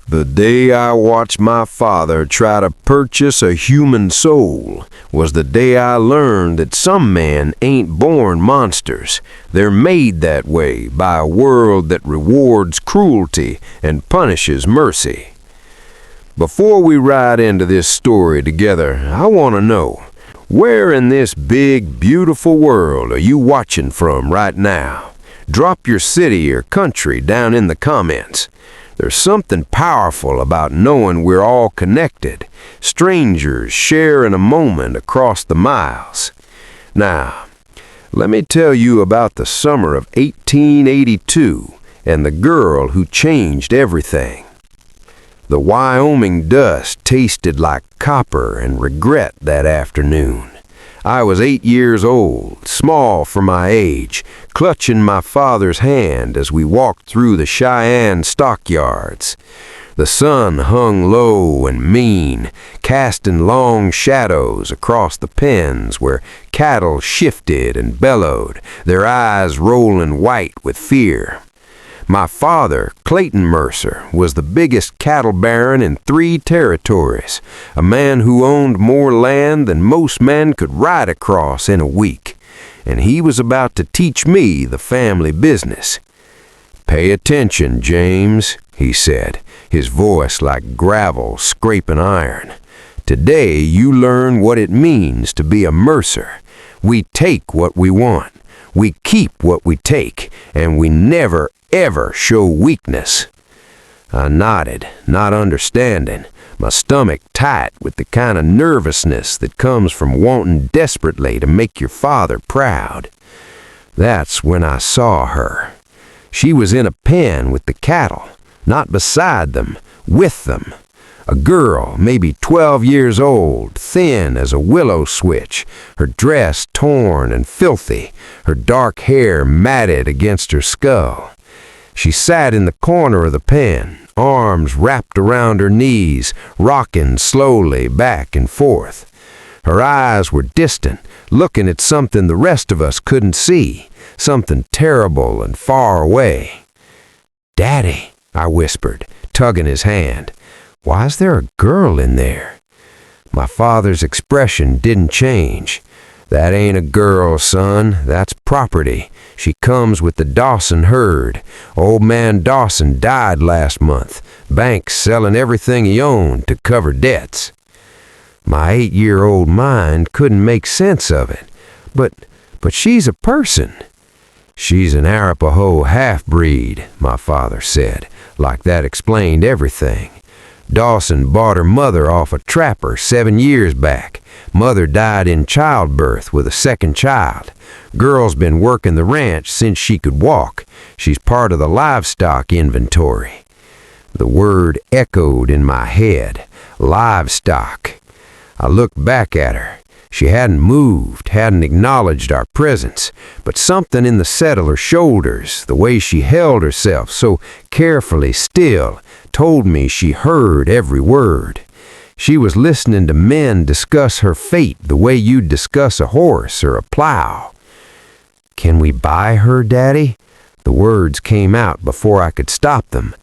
The day I watched my father try to purchase a human soul was the day I learned that some men ain't born monsters. They're made that way by a world that rewards cruelty and punishes mercy. Before we ride into this story together, I want to know, where in this big, beautiful world are you watching from right now? Drop your city or country down in the comments. There's something powerful about knowing we're all connected, strangers sharing a moment across the miles. Now, let me tell you about the summer of 1882 and the girl who changed everything. The Wyoming dust tasted like copper and regret that afternoon. I was 8 years old, small for my age, clutching my father's hand as we walked through the Cheyenne stockyards. The sun hung low and mean, casting long shadows across the pens where cattle shifted and bellowed, their eyes rolling white with fear. My father, Clayton Mercer, was the biggest cattle baron in 3 territories, a man who owned more land than most men could ride across in a week, and he was about to teach me the family business. "Pay attention, James," he said, his voice like gravel scraping iron. "Today you learn what it means to be a Mercer. We take what we want, we keep what we take, and we never ever show weakness." I nodded, not understanding, my stomach tight with the kind of nervousness that comes from wanting desperately to make your father proud. That's when I saw her. She was in a pen with the cattle, not beside them, with them. A girl, maybe 12 years old, thin as a willow switch, her dress torn and filthy, her dark hair matted against her skull. She sat in the corner of the pen, arms wrapped around her knees, rocking slowly back and forth. Her eyes were distant, looking at something the rest of us couldn't see, something terrible and far away. "Daddy," I whispered, tugging his hand. "Why is there a girl in there?" My father's expression didn't change. "That ain't a girl, son. That's property. She comes with the Dawson herd. Old man Dawson died last month. Banks selling everything he owned to cover debts." My 8-year-old mind couldn't make sense of it. But she's a person." "She's an Arapaho half-breed," my father said, like that explained everything. "Dawson bought her mother off a trapper 7 years back. Mother died in childbirth with a second child. Girl's been working the ranch since she could walk. She's part of the livestock inventory." The word echoed in my head. Livestock. I looked back at her. She hadn't moved, hadn't acknowledged our presence, but something in the set of her shoulders, the way she held herself so carefully still, told me she heard every word. She was listening to men discuss her fate the way you'd discuss a horse or a plow. "Can we buy her, Daddy?" The words came out before I could stop them.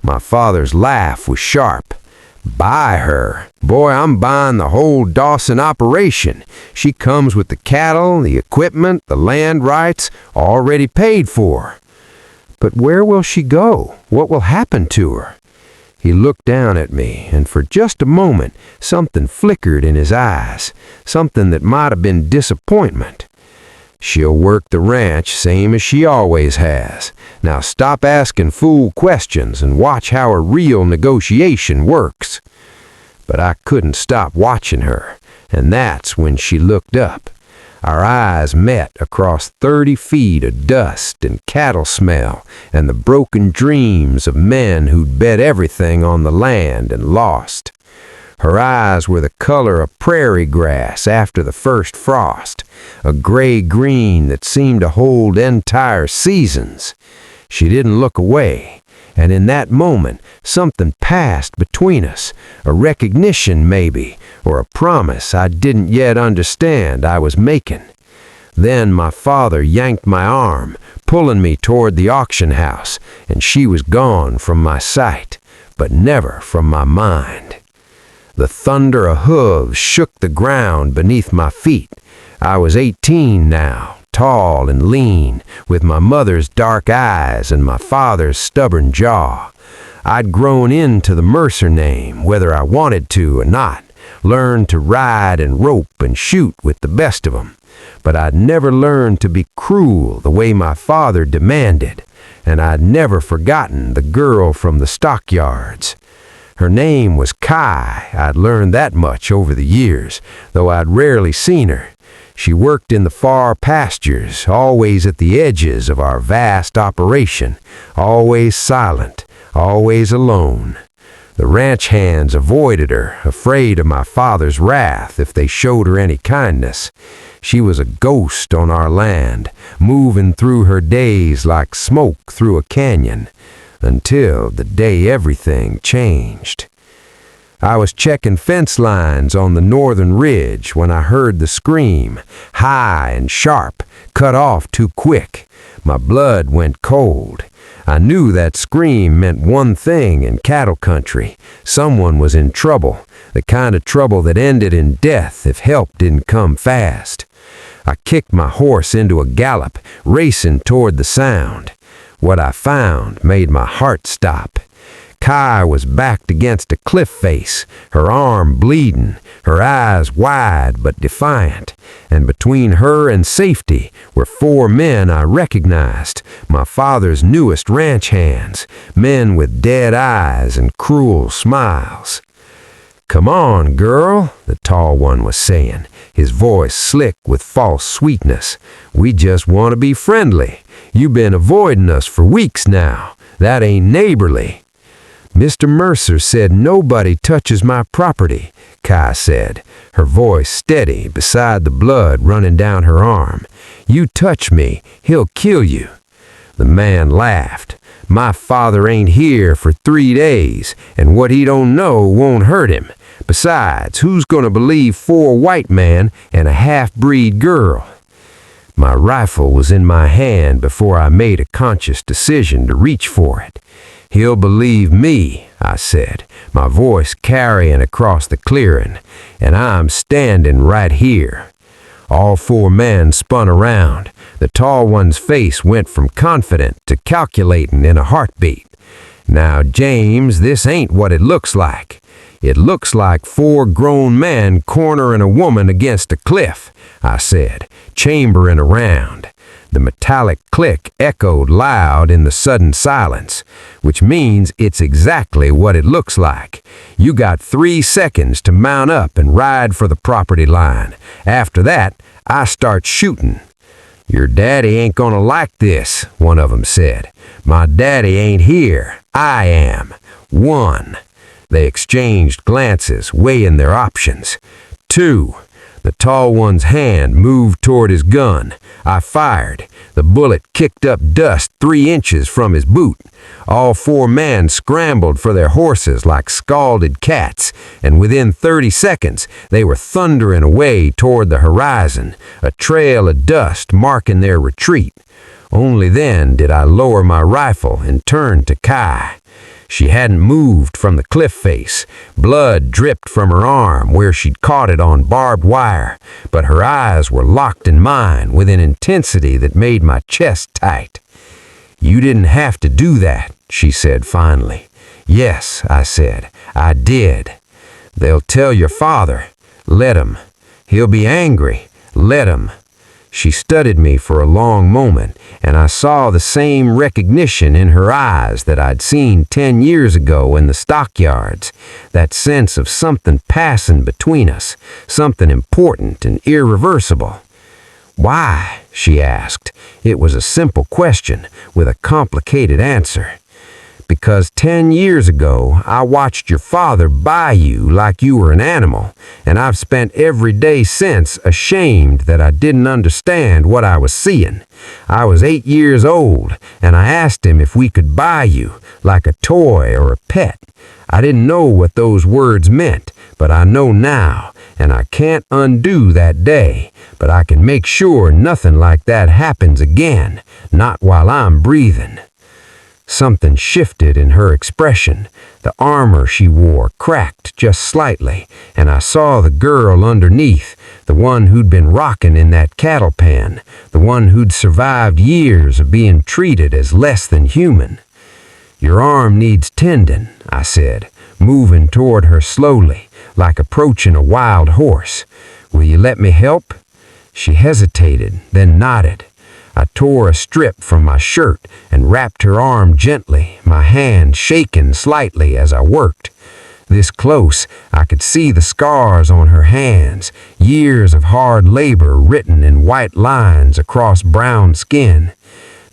My father's laugh was sharp. "Buy her? Boy, I'm buying the whole Dawson operation. She comes with the cattle, the equipment, the land rights, already paid for." "But where will she go? What will happen to her?" He looked down at me, and for just a moment, something flickered in his eyes, something that might have been disappointment. "She'll work the ranch same as she always has. Now stop asking fool questions and watch how a real negotiation works." But I couldn't stop watching her, and that's when she looked up. Our eyes met across 30 feet of dust and cattle smell and the broken dreams of men who'd bet everything on the land and lost. Her eyes were the color of prairie grass after the first frost, a gray-green that seemed to hold entire seasons. She didn't look away, and in that moment something passed between us, a recognition maybe, or a promise I didn't yet understand I was making. Then my father yanked my arm, pulling me toward the auction house, and she was gone from my sight. but never from my mind. The thunder of hooves shook the ground beneath my feet. I was 18 now, tall and lean, with my mother's dark eyes and my father's stubborn jaw. I'd grown into the Mercer name, whether I wanted to or not, learned to ride and rope and shoot with the best of 'em. But I'd never learned to be cruel the way my father demanded, and I'd never forgotten the girl from the stockyards. Her name was Kai. I'd learned that much over the years, though I'd rarely seen her. She worked in the far pastures, always at the edges of our vast operation, always silent, always alone. The ranch hands avoided her, afraid of my father's wrath if they showed her any kindness. She was a ghost on our land, moving through her days like smoke through a canyon, until the day everything changed. I was checking fence lines on the northern ridge when I heard the scream, high and sharp, cut off too quick. My blood went cold. I knew that scream meant one thing in cattle country. Someone was in trouble, the kind of trouble that ended in death if help didn't come fast. I kicked my horse into a gallop, racing toward the sound. What I found made my heart stop. Kai was backed against a cliff face, her arm bleeding, her eyes wide but defiant, and between her and safety were 4 men I recognized, my father's newest ranch hands, men with dead eyes and cruel smiles. "Come on, girl," the tall one was saying, his voice slick with false sweetness. "We just want to be friendly. You've been avoiding us for weeks now. That ain't neighborly." "Mr. Mercer said nobody touches my property," Kai said, her voice steady beside the blood running down her arm. "You touch me, he'll kill you." The man laughed. "My father ain't here for 3 days, and what he don't know won't hurt him. Besides, who's gonna believe 4 white men and a half-breed girl?" My rifle was in my hand before I made a conscious decision to reach for it. "He'll believe me," I said, my voice carrying across the clearing, "and I'm standing right here." All 4 men spun around. The tall one's face went from confident to calculating in a heartbeat. "Now, James, this ain't what it looks like. It looks like 4 grown men cornering a woman against a cliff," I said, chambering around. The metallic click echoed loud in the sudden silence, which means it's exactly what it looks like. You got 3 seconds to mount up and ride for the property line. After that, I start shooting. "Your daddy ain't gonna like this," one of them said. "My daddy ain't here. I am. 1. They exchanged glances, weighing their options. 2. The tall one's hand moved toward his gun. I fired. The bullet kicked up dust 3 inches from his boot. All 4 men scrambled for their horses like scalded cats, and within 30 seconds they were thundering away toward the horizon, a trail of dust marking their retreat. Only then did I lower my rifle and turn to Kai. She hadn't moved from the cliff face. Blood dripped from her arm where she'd caught it on barbed wire, but her eyes were locked in mine with an intensity that made my chest tight. "You didn't have to do that," she said finally. "Yes," I said, "I did." "They'll tell your father. Let 'em. He'll be angry. Let 'em." She studied me for a long moment, and I saw the same recognition in her eyes that I'd seen 10 years ago in the stockyards, that sense of something passing between us, something important and irreversible. "Why?" she asked. It was a simple question with a complicated answer. "Because 10 years ago, I watched your father buy you like you were an animal, and I've spent every day since ashamed that I didn't understand what I was seeing. I was 8 years old, and I asked him if we could buy you, like a toy or a pet. I didn't know what those words meant, but I know now, and I can't undo that day, but I can make sure nothing like that happens again, not while I'm breathing." Something shifted in her expression. The armor she wore cracked just slightly, and I saw the girl underneath, the one who'd been rocking in that cattle pen, the one who'd survived years of being treated as less than human. "Your arm needs tending," I said, moving toward her slowly, like approaching a wild horse. "Will you let me help?" She hesitated, then nodded. I tore a strip from my shirt and wrapped her arm gently, my hand shaking slightly as I worked. This close, I could see the scars on her hands, years of hard labor written in white lines across brown skin.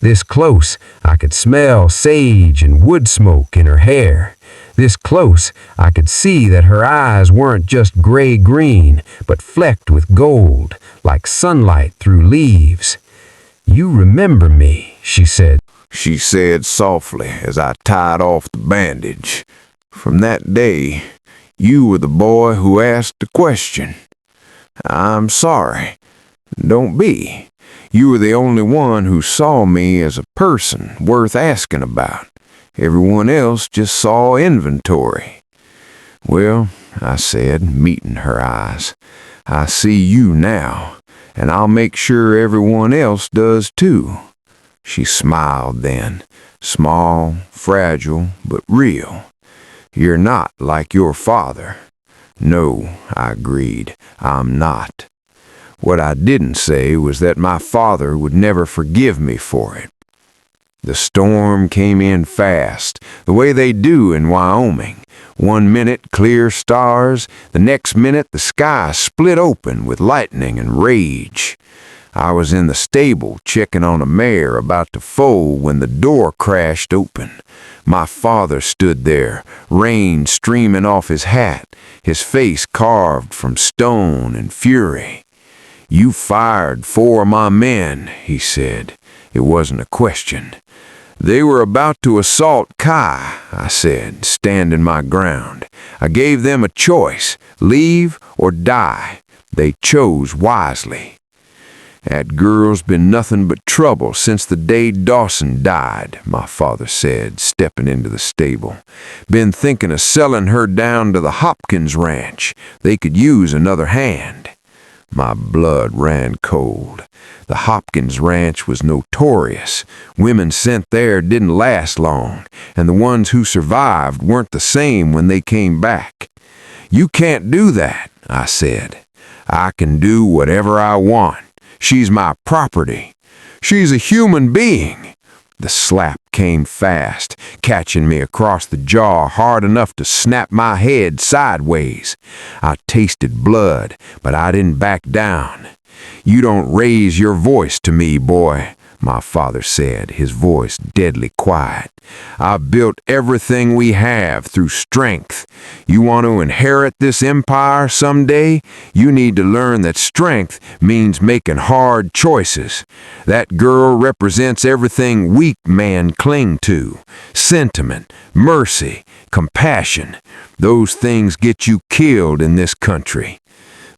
This close, I could smell sage and wood smoke in her hair. This close, I could see that her eyes weren't just gray-green, but flecked with gold, like sunlight through leaves. "You remember me," she said softly as I tied off the bandage. "From that day, you were the boy who asked the question. I'm sorry. Don't be. You were the only one who saw me as a person worth asking about. Everyone else just saw inventory." "Well," I said, meeting her eyes, "I see you now, and I'll make sure everyone else does too." She smiled then, small, fragile, but real. "You're not like your father." "No," I agreed, "I'm not." What I didn't say was that my father would never forgive me for it. The storm came in fast, the way they do in Wyoming. One minute clear stars, the next minute the sky split open with lightning and rage. I was in the stable checking on a mare about to foal when the door crashed open. My father stood there, rain streaming off his hat, his face carved from stone and fury. "You fired 4 of my men," he said. It wasn't a question. "They were about to assault Kai," I said, standing my ground. "I gave them a choice, leave or die. They chose wisely." "That girl's been nothing but trouble since the day Dawson died," my father said, stepping into the stable. "Been thinking of selling her down to the Hopkins ranch. They could use another hand." My blood ran cold. The Hopkins ranch was notorious. Women sent there didn't last long, and the ones who survived weren't the same when they came back. "You can't do that," I said. "I can do whatever I want. She's my property. She's a human being." The slap came fast, catching me across the jaw hard enough to snap my head sideways. I tasted blood, but I didn't back down. "You don't raise your voice to me, boy," my father said, his voice deadly quiet. "I've built everything we have through strength. You want to inherit this empire someday? You need to learn that strength means making hard choices. That girl represents everything weak men cling to. Sentiment, mercy, compassion. Those things get you killed in this country."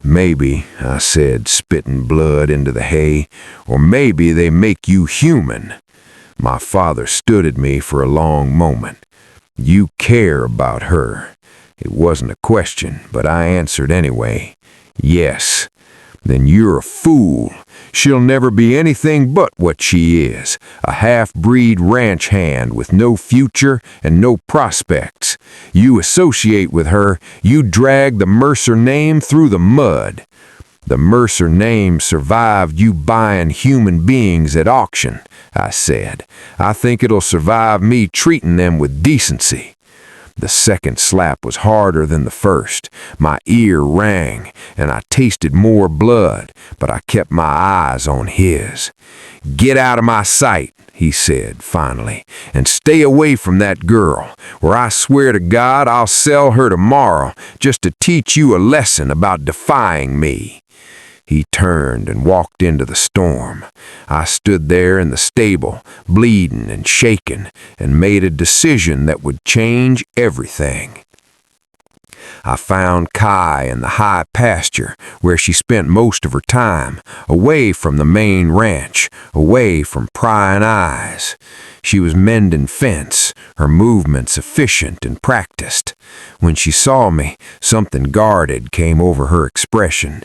"Maybe," I said, spitting blood into the hay, "or maybe they make you human." My father stood at me for a long moment. "You care about her." It wasn't a question, but I answered anyway. "Yes." "Then you're a fool. She'll never be anything but what she is, a half-breed ranch hand with no future and no prospects. You associate with her, you drag the Mercer name through the mud. The Mercer name survived you buying human beings at auction," I said. "I think it'll survive me treating them with decency." The second slap was harder than the first. My ear rang, and I tasted more blood, but I kept my eyes on his. "Get out of my sight," he said finally, "and stay away from that girl, or I swear to God I'll sell her tomorrow just to teach you a lesson about defying me." He turned and walked into the storm. I stood there in the stable, bleeding and shaking, and made a decision that would change everything. I found Kai in the high pasture where she spent most of her time, away from the main ranch, away from prying eyes. She was mending fence, her movements efficient and practiced. When she saw me, something guarded came over her expression.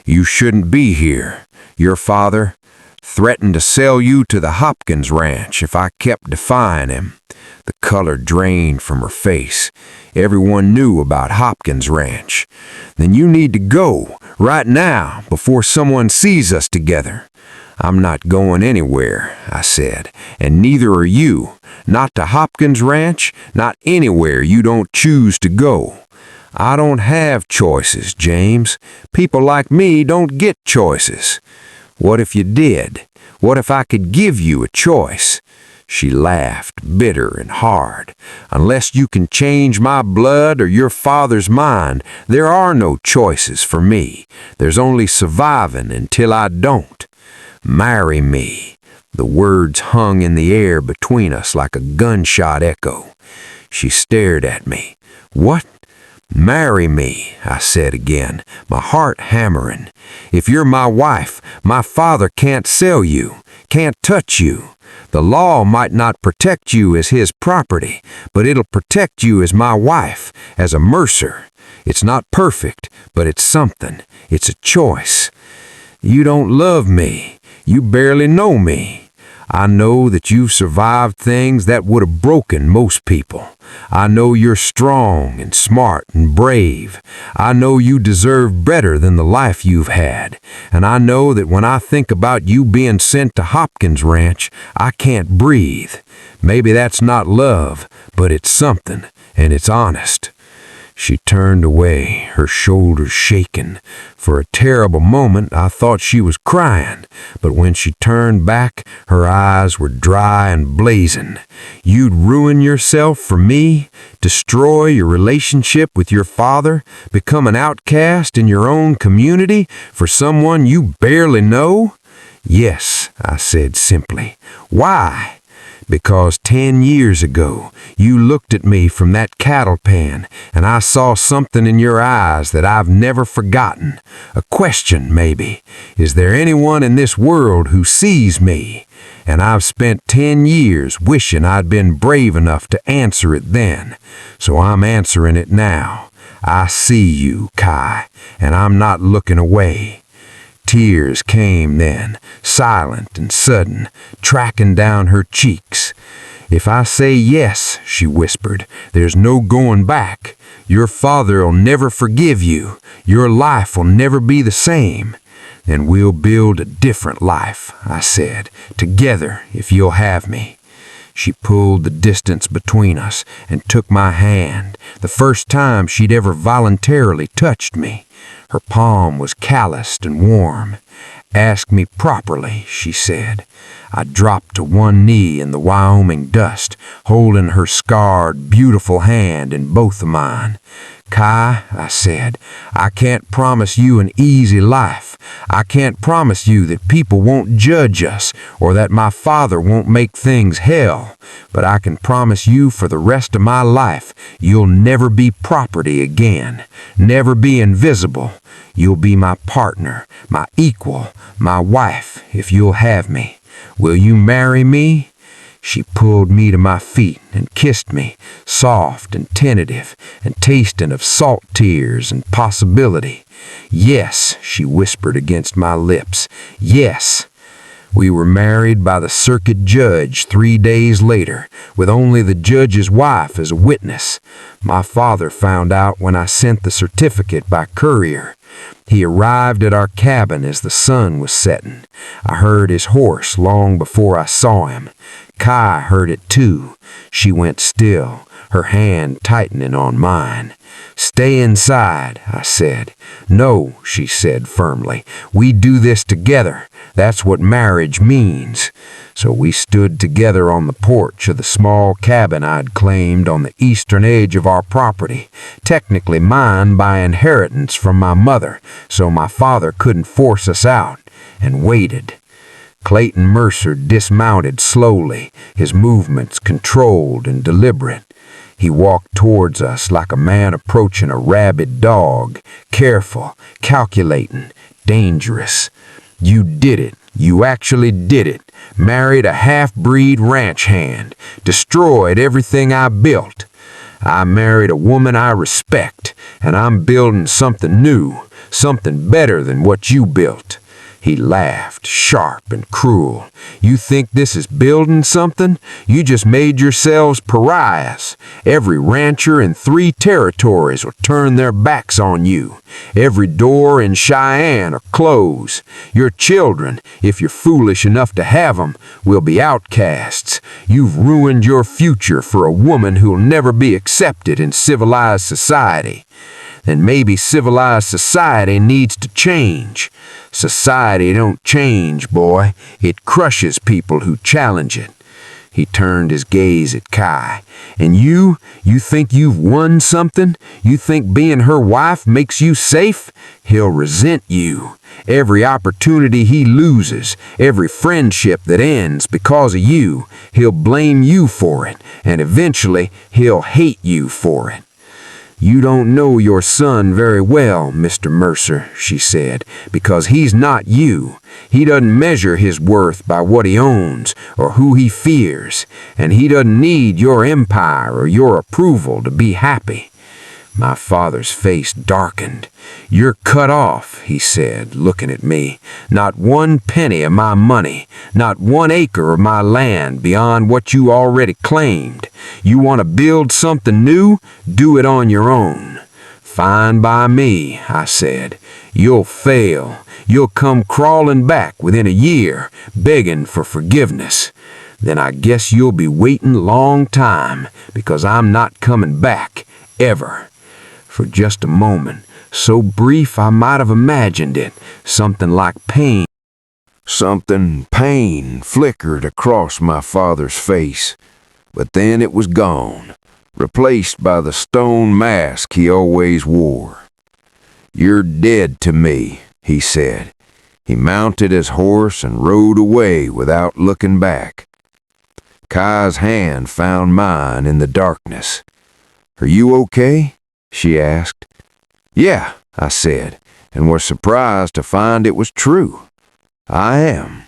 "You shouldn't be here. Your father threatened to sell you to the Hopkins ranch if I kept defying him." The color drained from her face. Everyone knew about Hopkins ranch. "Then you need to go, right now, before someone sees us together." "I'm not going anywhere," I said, "and neither are you. Not to Hopkins ranch, not anywhere you don't choose to go." "I don't have choices, James. People like me don't get choices." "What if you did? What if I could give you a choice?" She laughed, bitter and hard. "Unless you can change my blood or your father's mind, there are no choices for me. There's only surviving until I don't. Marry me." The words hung in the air between us like a gunshot echo. She stared at me. "What? Marry me," I said again, my heart hammering. "If you're my wife, my father can't sell you, can't touch you. The law might not protect you as his property, but it'll protect you as my wife, as a Mercer. It's not perfect, but it's something. It's a choice. You don't love me. You barely know me. I know that you've survived things that would have broken most people. I know you're strong and smart and brave. I know you deserve better than the life you've had. And I know that when I think about you being sent to Hopkins Ranch, I can't breathe. Maybe that's not love, but it's something, and it's honest." She turned away, her shoulders shaking. For a terrible moment, I thought she was crying, but when she turned back, her eyes were dry and blazing. "You'd ruin yourself for me, destroy your relationship with your father, become an outcast in your own community for someone you barely know?" "Yes," I said simply. "Why?" "Because 10 years ago, you looked at me from that cattle pen, and I saw something in your eyes that I've never forgotten. A question, maybe. Is there anyone in this world who sees me? And I've spent 10 years wishing I'd been brave enough to answer it then. So I'm answering it now. I see you, Kai, and I'm not looking away." Tears came then, silent and sudden, tracking down her cheeks. "If I say yes," she whispered, "there's no going back. Your father'll never forgive you. Your life will never be the same." "Then we'll build a different life," I said, "together if you'll have me." She pulled the distance between us and took my hand, the first time she'd ever voluntarily touched me. Her palm was calloused and warm. "Ask me properly," she said. I dropped to one knee in the Wyoming dust, holding her scarred, beautiful hand in both of mine. "Kai," I said, "I can't promise you an easy life. I can't promise you that people won't judge us or that my father won't make things hell. But I can promise you for the rest of my life you'll never be property again, never be invisible. You'll be my partner, my equal, my wife, if you'll have me. Will you marry me?" She pulled me to my feet and kissed me, soft and tentative, and tasting of salt tears and possibility. "Yes," she whispered against my lips. "Yes." We were married by the circuit judge 3 days later, with only the judge's wife as a witness. My father found out when I sent the certificate by courier. He arrived at our cabin as the sun was setting. I heard his horse long before I saw him. Kai heard it too. She went still, her hand tightening on mine. "Stay inside," I said. "No," she said firmly. "We do this together. That's what marriage means." So we stood together on the porch of the small cabin I'd claimed on the eastern edge of our property, technically mine by inheritance from my mother, so my father couldn't force us out, and waited. Clayton Mercer dismounted slowly, his movements controlled and deliberate. He walked towards us like a man approaching a rabid dog, careful, calculating, dangerous. You did it. You actually did it. Married a half-breed ranch hand. Destroyed everything I built. I married a woman I respect, and I'm building something new, something better than what you built. He laughed, sharp and cruel. You think this is building something? You just made yourselves pariahs. Every rancher in 3 territories will turn their backs on you. Every door in Cheyenne will close. Your children, if you're foolish enough to have them, will be outcasts. You've ruined your future for a woman who'll never be accepted in civilized society. Then maybe civilized society needs to change. Society don't change, boy. It crushes people who challenge it. He turned his gaze at Kai. And you think you've won something? You think being her wife makes you safe? He'll resent you. Every opportunity he loses, every friendship that ends because of you, he'll blame you for it, and eventually he'll hate you for it. You don't know your son very well, Mr. Mercer, she said, because he's not you. He doesn't measure his worth by what he owns or who he fears, and he doesn't need your empire or your approval to be happy. My father's face darkened. You're cut off, he said, looking at me. Not 1 penny of my money, not 1 acre of my land beyond what you already claimed. You want to build something new? Do it on your own. Fine by me, I said. You'll fail. You'll come crawling back within a year, begging for forgiveness. Then I guess you'll be waiting a long time, because I'm not coming back, ever. For just a moment, so brief I might have imagined it, something like pain. Pain flickered across my father's face, but then it was gone, replaced by the stone mask he always wore. You're dead to me, he said. He mounted his horse and rode away without looking back. Kai's hand found mine in the darkness. Are you okay? She asked. Yeah, I said, and was surprised to find it was true. I am.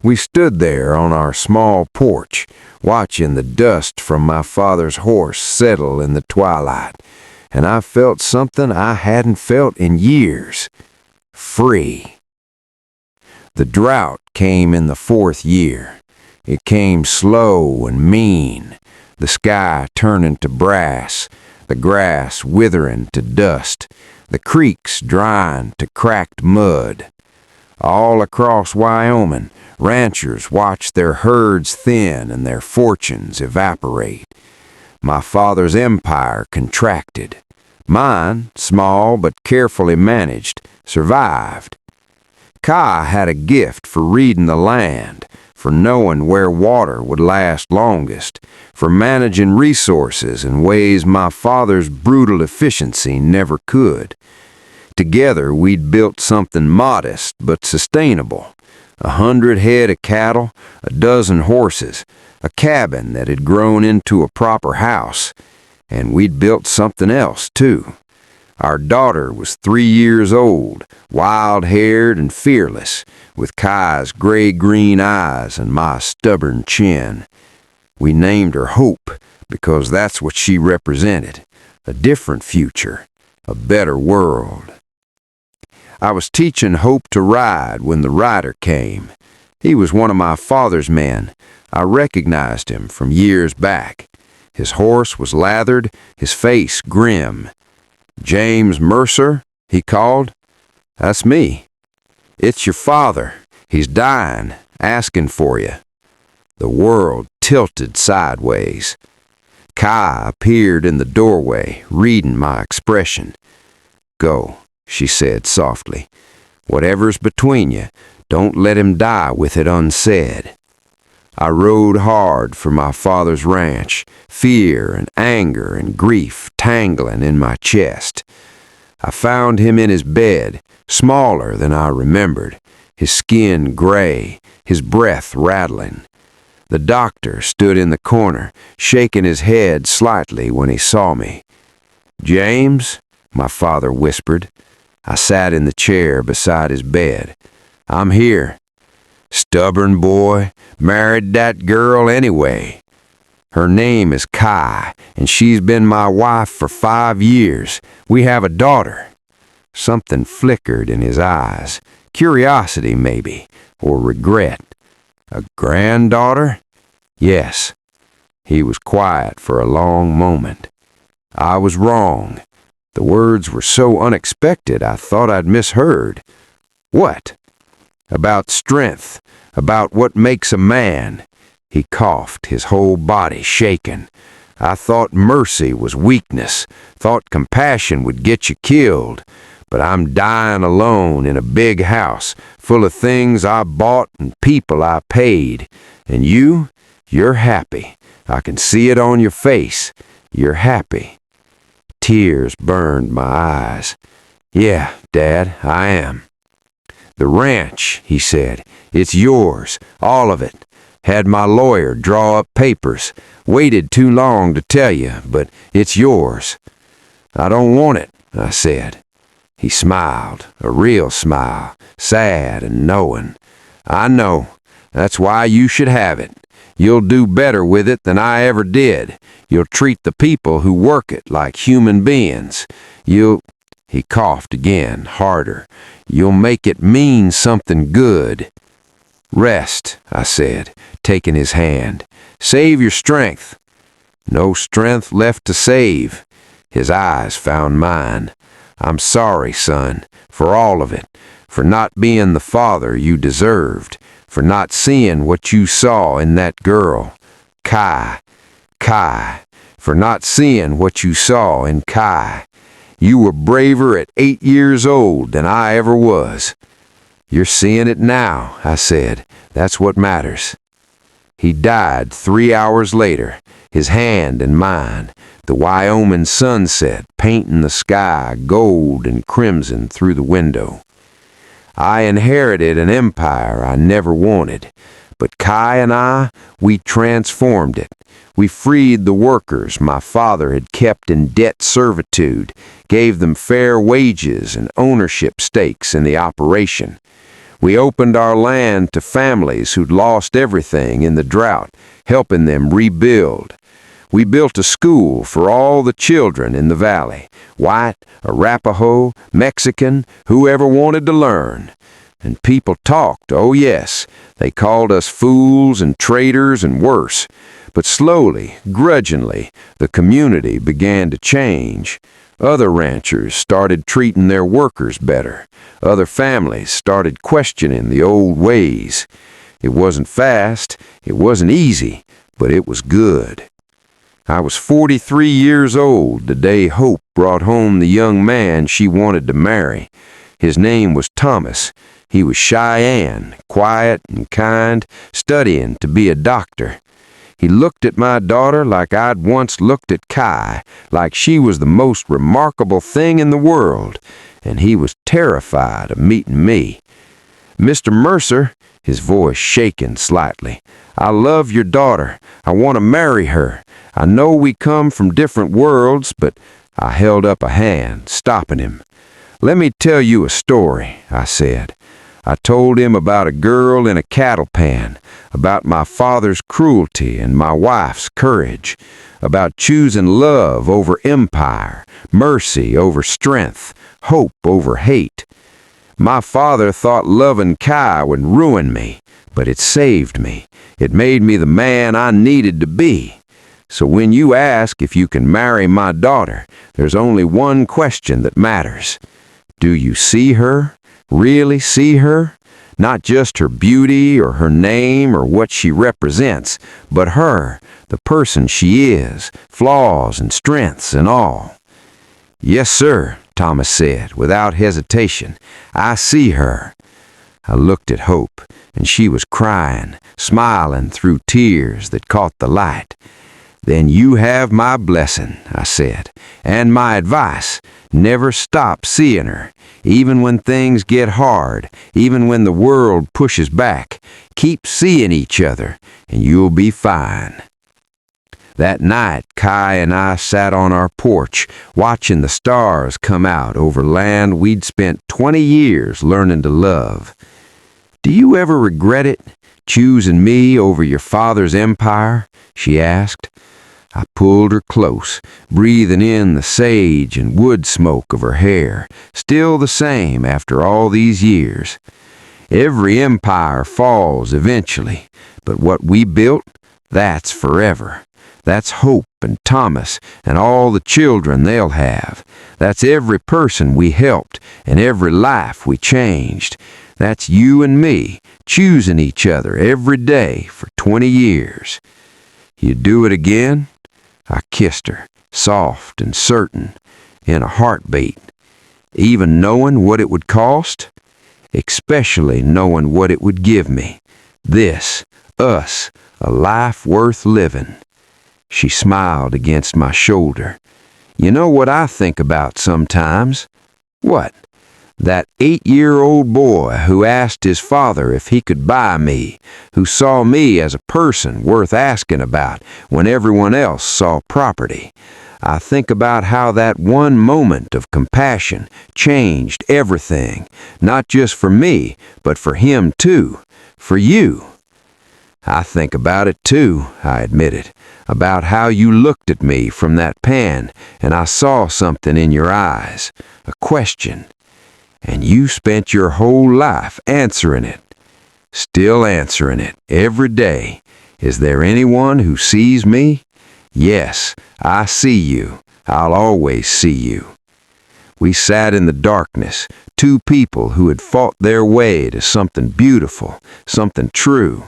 We stood there on our small porch, watching the dust from my father's horse settle in the twilight, and I felt something I hadn't felt in years. Free. The drought came in the 4th year. It came slow and mean, the sky turning to brass, the grass withering to dust, the creeks drying to cracked mud. All across Wyoming, ranchers watched their herds thin and their fortunes evaporate. My father's empire contracted. Mine, small but carefully managed, survived. Kai had a gift for reading the land, for knowing where water would last longest, for managing resources in ways my father's brutal efficiency never could. Together we'd built something modest but sustainable. 100 head of cattle, a dozen horses, a cabin that had grown into a proper house, and we'd built something else too. Our daughter was 3 years old, wild-haired and fearless, with Kai's gray-green eyes and my stubborn chin. We named her Hope because that's what she represented, a different future, a better world. I was teaching Hope to ride when the rider came. He was one of my father's men. I recognized him from years back. His horse was lathered, his face grim. James Mercer, he called. That's me. It's your father. He's dying, asking for you. The world tilted sideways. Kai appeared in the doorway, reading my expression. Go, she said softly. Whatever's between you, don't let him die with it unsaid. I rode hard for my father's ranch, fear and anger and grief tangling in my chest. I found him in his bed, smaller than I remembered, his skin gray, his breath rattling. The doctor stood in the corner, shaking his head slightly when he saw me. "James," my father whispered. I sat in the chair beside his bed. "I'm here." "Stubborn boy, married that girl anyway." "Her name is Kai, and she's been my wife for 5 years. We have a daughter." Something flickered in his eyes. Curiosity, maybe, or regret. "A granddaughter?" "Yes." He was quiet for a long moment. I was wrong. The words were so unexpected I thought I'd misheard. "What?" "About strength, about what makes a man." He coughed, his whole body shaking. "I thought mercy was weakness, thought compassion would get you killed. But I'm dying alone in a big house, full of things I bought and people I paid. And you're happy. I can see it on your face. You're happy." Tears burned my eyes. "Yeah, Dad, I am." "The ranch," he said, "it's yours, all of it. Had my lawyer draw up papers. Waited too long to tell you, but it's yours." "I don't want it," I said. He smiled, a real smile, sad and knowing. "I know. That's why you should have it. You'll do better with it than I ever did. You'll treat the people who work it like human beings. He coughed again, harder. "You'll make it mean something good." "Rest," I said, taking his hand. "Save your strength." "No strength left to save." His eyes found mine. "I'm sorry, son, for all of it, for not being the father you deserved, for not seeing what you saw in that girl, Kai, for not seeing what you saw in Kai. You were braver at 8 years old than I ever was." "You're seeing it now," I said. "That's what matters." He died 3 hours later, his hand in mine, the Wyoming sunset painting the sky gold and crimson through the window. I inherited an empire I never wanted, but Kai and I, we transformed it. We freed the workers my father had kept in debt servitude, gave them fair wages and ownership stakes in the operation. We opened our land to families who'd lost everything in the drought, helping them rebuild. We built a school for all the children in the valley, white, Arapaho, Mexican, whoever wanted to learn. And people talked, oh yes, they called us fools and traitors and worse. But slowly, grudgingly, the community began to change. Other ranchers started treating their workers better. Other families started questioning the old ways. It wasn't fast, it wasn't easy, but it was good. I was 43 years old the day Hope brought home the young man she wanted to marry. His name was Thomas. He was Cheyenne, quiet and kind, studying to be a doctor. He looked at my daughter like I'd once looked at Kai, like she was the most remarkable thing in the world, and he was terrified of meeting me. "Mr. Mercer," his voice shaking slightly, "I love your daughter. I want to marry her. I know we come from different worlds, but—" I held up a hand, stopping him. "Let me tell you a story," I said. I told him about a girl in a cattle pen, about my father's cruelty and my wife's courage, about choosing love over empire, mercy over strength, hope over hate. My father thought loving Kai would ruin me, but it saved me. It made me the man I needed to be. So when you ask if you can marry my daughter, there's only one question that matters. Do you see her? Really see her? Not just her beauty or her name or what she represents, but her, the person she is, flaws and strengths and all. "Yes, sir," Thomas said, without hesitation. "I see her." I looked at Hope, and she was crying, smiling through tears that caught the light. "Then you have my blessing," I said, "and my advice. Never stop seeing her, even when things get hard, even when the world pushes back. Keep seeing each other, and you'll be fine. That night, Kai and I sat on our porch, watching the stars come out over land we'd spent 20 years learning to love. "Do you ever regret it, choosing me over your father's empire?" she asked. I pulled her close, breathing in the sage and wood smoke of her hair, still the same after all these years. Every empire falls eventually, but what we built, that's forever. That's Hope and Thomas and all the children they'll have. That's every person we helped and every life we changed. That's you and me, choosing each other every day for 20 years. You do it again? I kissed her, soft and certain, in a heartbeat. Even knowing what it would cost? Especially knowing what it would give me. This, us, a life worth living. She smiled against my shoulder. "You know what I think about sometimes?" "What?" "That 8-year-old boy who asked his father if he could buy me, who saw me as a person worth asking about when everyone else saw property. I think about how that one moment of compassion changed everything, not just for me, but for him too, for you." "I think about it too," I admitted, "about how you looked at me from that pan, and I saw something in your eyes, a question. And you spent your whole life answering it. Still answering it, every day. Is there anyone who sees me? Yes, I see you. I'll always see you." We sat in the darkness, two people who had fought their way to something beautiful, something true.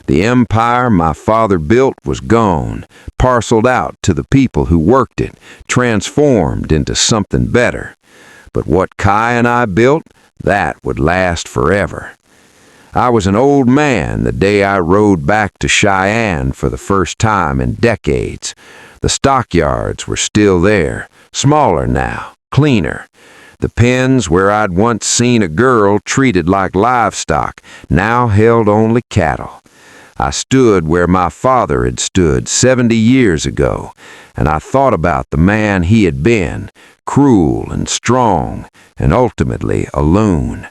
The empire my father built was gone, parceled out to the people who worked it, transformed into something better. But what Kai and I built, that would last forever. I was an old man the day I rode back to Cheyenne for the first time in decades. The stockyards were still there, smaller now, cleaner. The pens where I'd once seen a girl treated like livestock now held only cattle. I stood where my father had stood 70 years ago, and I thought about the man he had been, cruel and strong, and ultimately a loon.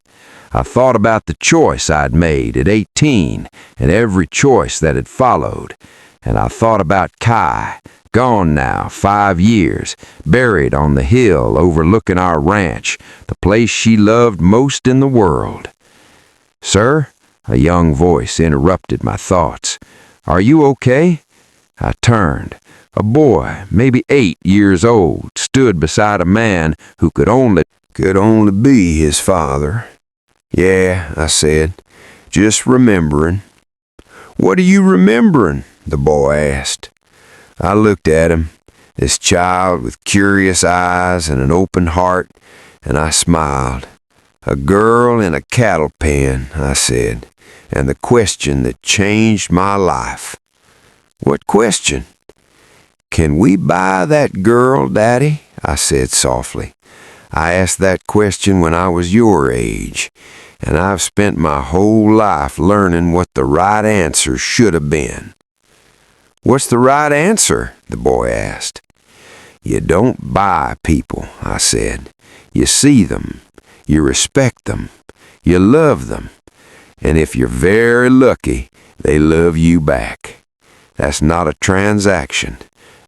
I thought about the choice I'd made at 18 and every choice that had followed. And I thought about Kai, gone now 5 years, buried on the hill overlooking our ranch, the place she loved most in the world. "Sir?" A young voice interrupted my thoughts. "Are you okay?" I turned. A boy, maybe 8 years old, stood beside a man who could only be his father. "Yeah," I said, "just remembering." "What are you remembering?" the boy asked. I looked at him, this child with curious eyes and an open heart, and I smiled. "A girl in a cattle pen," I said, "and the question that changed my life." "What question?" "Can we buy that girl, Daddy?" I said softly. "I asked that question when I was your age, and I've spent my whole life learning what the right answer should have been." "What's the right answer?" the boy asked. "You don't buy people," I said. "You see them, you respect them, you love them, and if you're very lucky, they love you back. That's not a transaction.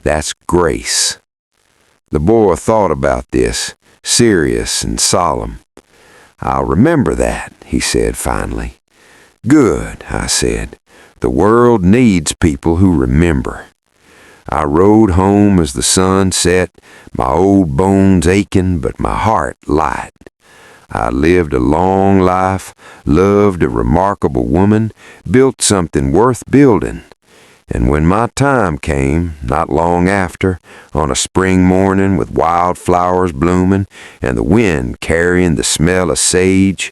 That's grace." The boy thought about this, serious and solemn. "I'll remember that," he said finally. "Good," I said. "The world needs people who remember." I rode home as the sun set, my old bones aching but my heart light. I lived a long life, loved a remarkable woman, built something worth building. And when my time came, not long after, on a spring morning with wildflowers blooming and the wind carrying the smell of sage,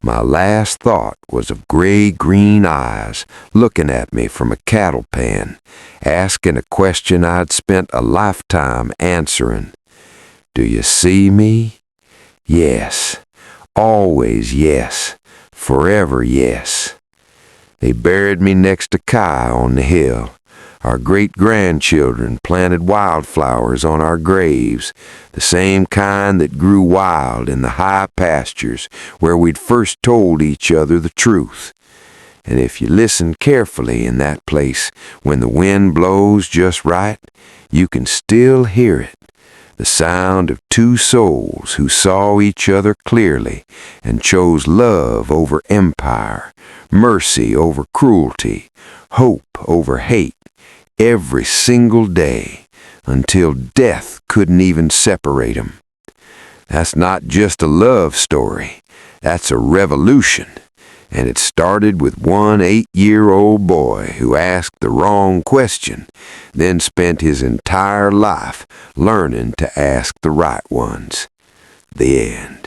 my last thought was of gray-green eyes looking at me from a cattle pen, asking a question I'd spent a lifetime answering. Do you see me? Yes. Always yes. Forever yes. They buried me next to Kai on the hill. Our great-grandchildren planted wildflowers on our graves, the same kind that grew wild in the high pastures where we'd first told each other the truth. And if you listen carefully in that place, when the wind blows just right, you can still hear it, the sound of two souls who saw each other clearly and chose love over empire, mercy over cruelty, hope over hate, every single day, until death couldn't even separate them. That's not just a love story, that's a revolution. And it started with one 8-year-old boy who asked the wrong question, then spent his entire life learning to ask the right ones. The end.